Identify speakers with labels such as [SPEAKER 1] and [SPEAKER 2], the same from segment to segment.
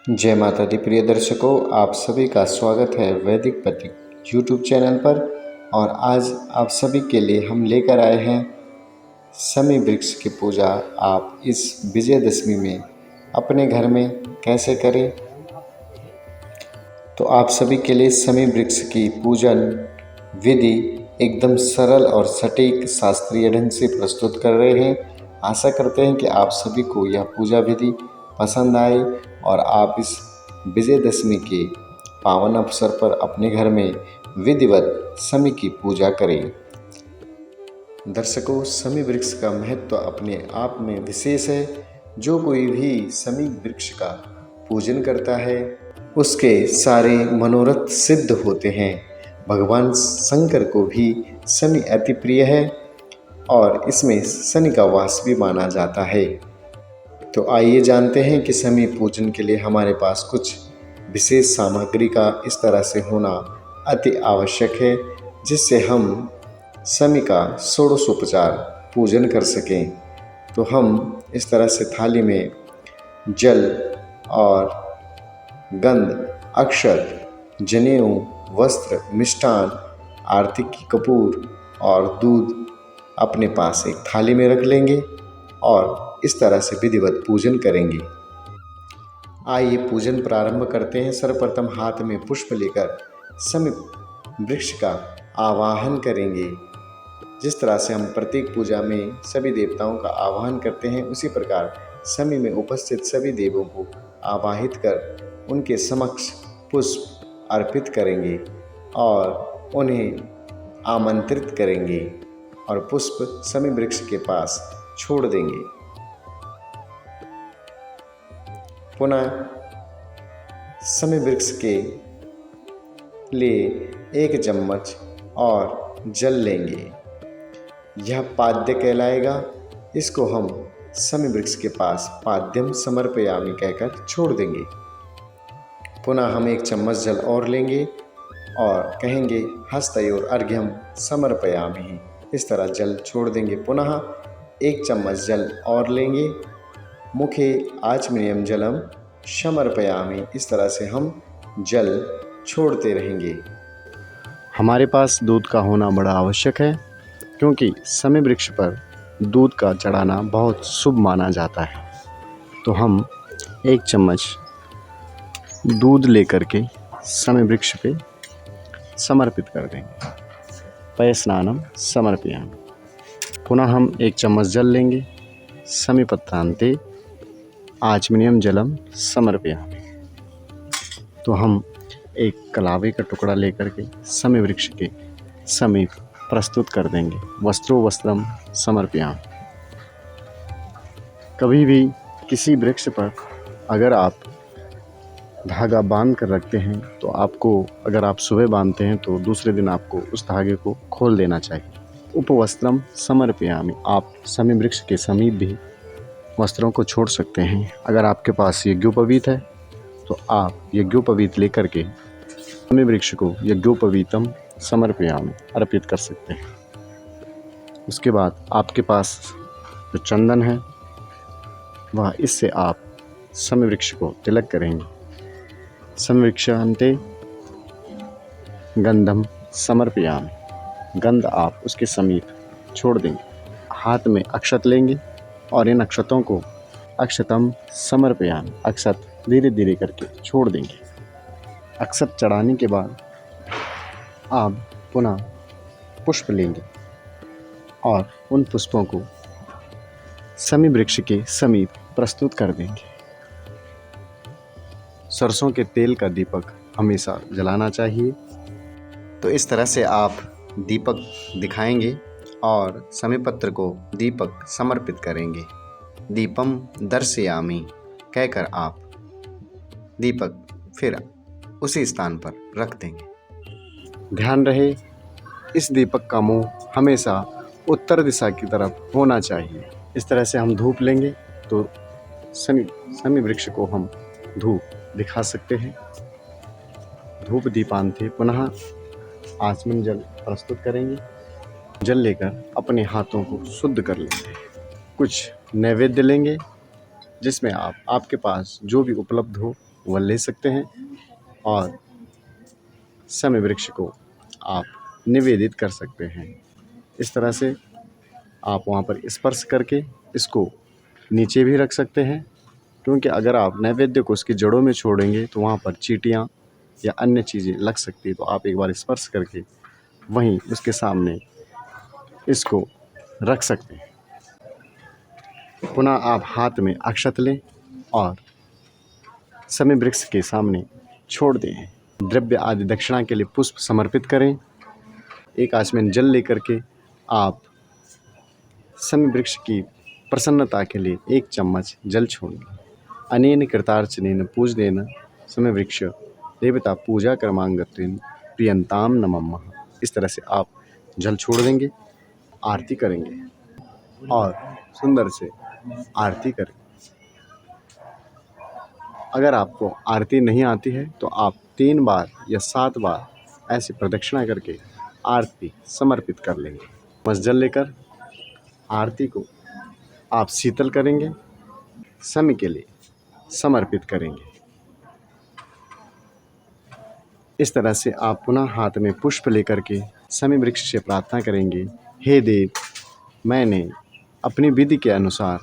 [SPEAKER 1] जय माता दी प्रिय दर्शकों, आप सभी का स्वागत है वैदिक प्रतीक यूट्यूब चैनल पर। और आज आप सभी के लिए हम लेकर आए हैं शमी वृक्ष की पूजा। आप इस विजयदशमी में अपने घर में कैसे करें, तो आप सभी के लिए शमी वृक्ष की पूजन विधि एकदम सरल और सटीक शास्त्रीय ढंग से प्रस्तुत कर रहे हैं। आशा करते हैं कि आप सभी को यह पूजा विधि पसंद आए और आप इस विजयदशमी के पावन अवसर पर अपने घर में विधिवत शमी की पूजा करें। दर्शकों, शमी वृक्ष का महत्व अपने आप में विशेष है। जो कोई भी शमी वृक्ष का पूजन करता है उसके सारे मनोरथ सिद्ध होते हैं। भगवान शंकर को भी शनि अति प्रिय है और इसमें शनि का वास भी माना जाता है। तो आइए जानते हैं कि शमी पूजन के लिए हमारे पास कुछ विशेष सामग्री का इस तरह से होना अति आवश्यक है, जिससे हम शमी का षोडशोपचार पूजन कर सकें। तो हम इस तरह से थाली में जल और गंध, अक्षत, जनेऊ, वस्त्र, मिष्टान, आरती की कपूर और दूध अपने पास एक थाली में रख लेंगे और इस तरह से विधिवत पूजन करेंगे। आइए पूजन प्रारंभ करते हैं। सर्वप्रथम हाथ में पुष्प लेकर शमी वृक्ष का आवाहन करेंगे। जिस तरह से हम प्रत्येक पूजा में सभी देवताओं का आवाहन करते हैं, उसी प्रकार शमी में उपस्थित सभी देवों को आवाहित कर उनके समक्ष पुष्प अर्पित करेंगे और उन्हें आमंत्रित करेंगे और पुष्प शमी वृक्ष के पास छोड़ देंगे। पुनः शमी वृक्ष के लिए एक चम्मच और जल लेंगे। यह पाद्य कहलाएगा। इसको हम शमी वृक्ष के पास पाद्यम समर्पयामि कहकर छोड़ देंगे। पुनः हम एक चम्मच जल और लेंगे और कहेंगे हस्तयोर अर्घ्यम समर्पयामि। इस तरह जल छोड़ देंगे। पुनः एक चम्मच जल और लेंगे। मुखे आचमनीयम जलम समर्पयामि। इस तरह से हम जल छोड़ते रहेंगे। हमारे पास दूध का होना बड़ा आवश्यक है, क्योंकि शमी वृक्ष पर दूध का चढ़ाना बहुत शुभ माना जाता है। तो हम एक चम्मच दूध लेकर के शमी वृक्ष पे समर्पित कर देंगे। पय स्नानम समर्पयामि। पुनः हम एक चम्मच जल लेंगे। शमी पत्रांते आचमनीयम जलम समर्पयामि। तो हम एक कलावे का टुकड़ा लेकर के शमी वृक्ष के समीप प्रस्तुत कर देंगे। वस्त्रो वस्त्रम समर्पयामि। कभी भी किसी वृक्ष पर अगर आप धागा बांध कर रखते हैं तो आपको, अगर आप सुबह बांधते हैं तो दूसरे दिन आपको उस धागे को खोल देना चाहिए। उपवस्त्रम समर्पयामि। आप शमी वृक्ष के समीप भी वस्त्रों को छोड़ सकते हैं। अगर आपके पास यज्ञोपवीत है तो आप यज्ञोपवीत लेकर के शमी वृक्ष को यज्ञोपवीतम समर्पयामि अर्पित कर सकते हैं। उसके बाद आपके पास जो चंदन है वह इससे आप शमी वृक्ष को तिलक करेंगे। शमी वृक्षान्ते गंधम समर्पयामि। गंध आप उसके समीप छोड़ देंगे। हाथ में अक्षत लेंगे और इन अक्षतों को अक्षतम समर्पयामि। अक्षत धीरे धीरे करके छोड़ देंगे। अक्षत चढ़ाने के बाद आप पुनः पुष्प लेंगे और उन पुष्पों को शमी वृक्ष के समीप प्रस्तुत कर देंगे। सरसों के तेल का दीपक हमेशा जलाना चाहिए। तो इस तरह से आप दीपक दिखाएंगे और शमी पत्र को दीपक समर्पित करेंगे। दीपम दर्शयामि कहकर आप दीपक फिर उसी स्थान पर रख देंगे। ध्यान रहे, इस दीपक का मुंह हमेशा उत्तर दिशा की तरफ होना चाहिए। इस तरह से हम धूप लेंगे तो शमी वृक्ष को हम धूप दिखा सकते हैं। धूप दीपांते पुनः आचमन जल प्रस्तुत करेंगे। जल लेकर अपने हाथों को शुद्ध कर लेंगे। कुछ नैवेद्य लेंगे जिसमें आपके पास जो भी उपलब्ध हो वह ले सकते हैं और शमी वृक्ष को आप निवेदित कर सकते हैं। इस तरह से आप वहाँ पर स्पर्श करके इसको नीचे भी रख सकते हैं, क्योंकि अगर आप नैवेद्य को उसकी जड़ों में छोड़ेंगे तो वहाँ पर चींटियाँ या अन्य चीज़ें लग सकती है। तो आप एक बार स्पर्श करके वहीं उसके सामने इसको रख सकते हैं। पुनः आप हाथ में अक्षत लें और शमी वृक्ष के सामने छोड़ दें। द्रव्य आदि दक्षिणा के लिए पुष्प समर्पित करें। एक आचमन जल लेकर के आप शमी वृक्ष की प्रसन्नता के लिए 1 चम्मच जल छोड़ें। अनेन कृतार्चनेन पूजनेन शमी वृक्ष देवता पूजा कर्मांगत्वेन प्रियंताम नमः। इस तरह से आप जल छोड़ देंगे, आरती करेंगे और सुंदर से आरती करें। अगर आपको आरती नहीं आती है तो आप 3 बार या 7 बार ऐसी प्रदक्षिणा करके आरती समर्पित कर लेंगे। बस जल लेकर आरती को आप शीतल करेंगे, शमी के लिए समर्पित करेंगे। इस तरह से आप पुनः हाथ में पुष्प लेकर के शमी वृक्ष से प्रार्थना करेंगे, हे देव, मैंने अपनी विधि के अनुसार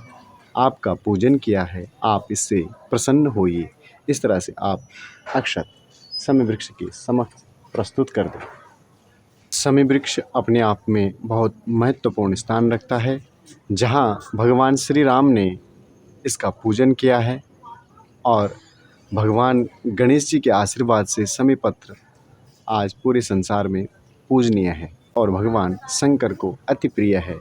[SPEAKER 1] आपका पूजन किया है, आप इससे प्रसन्न होइए। इस तरह से आप अक्षत शमी वृक्ष के समक्ष प्रस्तुत कर दें। शमी वृक्ष अपने आप में बहुत महत्वपूर्ण स्थान रखता है। जहाँ भगवान श्री राम ने इसका पूजन किया है और भगवान गणेश जी के आशीर्वाद से शमी पत्र आज पूरे संसार में पूजनीय है और भगवान शंकर को अति प्रिय है।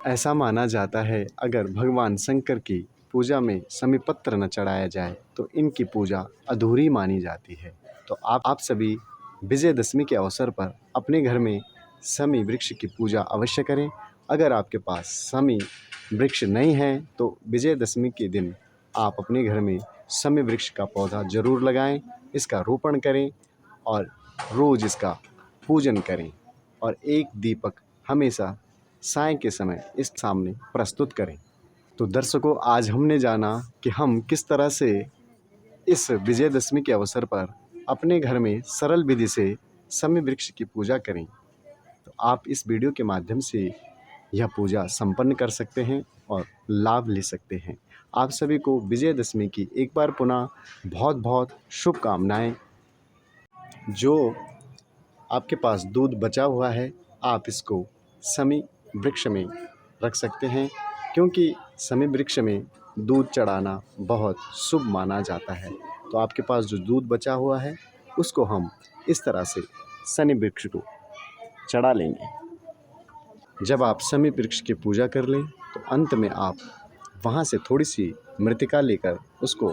[SPEAKER 1] ऐसा माना जाता है अगर भगवान शंकर की पूजा में शमी पत्र न चढ़ाया जाए तो इनकी पूजा अधूरी मानी जाती है। तो आप सभी विजयदशमी के अवसर पर अपने घर में शमी वृक्ष की पूजा अवश्य करें। अगर आपके पास शमी वृक्ष नहीं है तो विजयदशमी के दिन आप अपने घर में शमी वृक्ष का पौधा ज़रूर लगाएं, इसका रोपण करें और रोज़ इसका पूजन करें और एक दीपक हमेशा साय के समय इस सामने प्रस्तुत करें। तो दर्शकों, आज हमने जाना कि हम किस तरह से इस विजयदशमी के अवसर पर अपने घर में सरल विधि से शमी वृक्ष की पूजा करें। तो आप इस वीडियो के माध्यम से यह पूजा संपन्न कर सकते हैं और लाभ ले सकते हैं। आप सभी को विजयदशमी की एक बार पुनः बहुत बहुत शुभकामनाएं। जो आपके पास दूध बचा हुआ है आप इसको शमी वृक्ष में रख सकते हैं, क्योंकि शमी वृक्ष में दूध चढ़ाना बहुत शुभ माना जाता है। तो आपके पास जो दूध बचा हुआ है उसको हम इस तरह से शमी वृक्ष को चढ़ा लेंगे। जब आप शमी वृक्ष की पूजा कर लें तो अंत में आप वहाँ से थोड़ी सी मृतिका लेकर उसको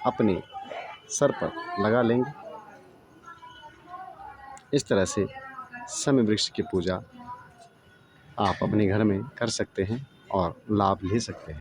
[SPEAKER 1] अपने सर पर लगा लेंगे। इस तरह से शमी वृक्ष की पूजा आप अपने घर में कर सकते हैं और लाभ ले सकते हैं।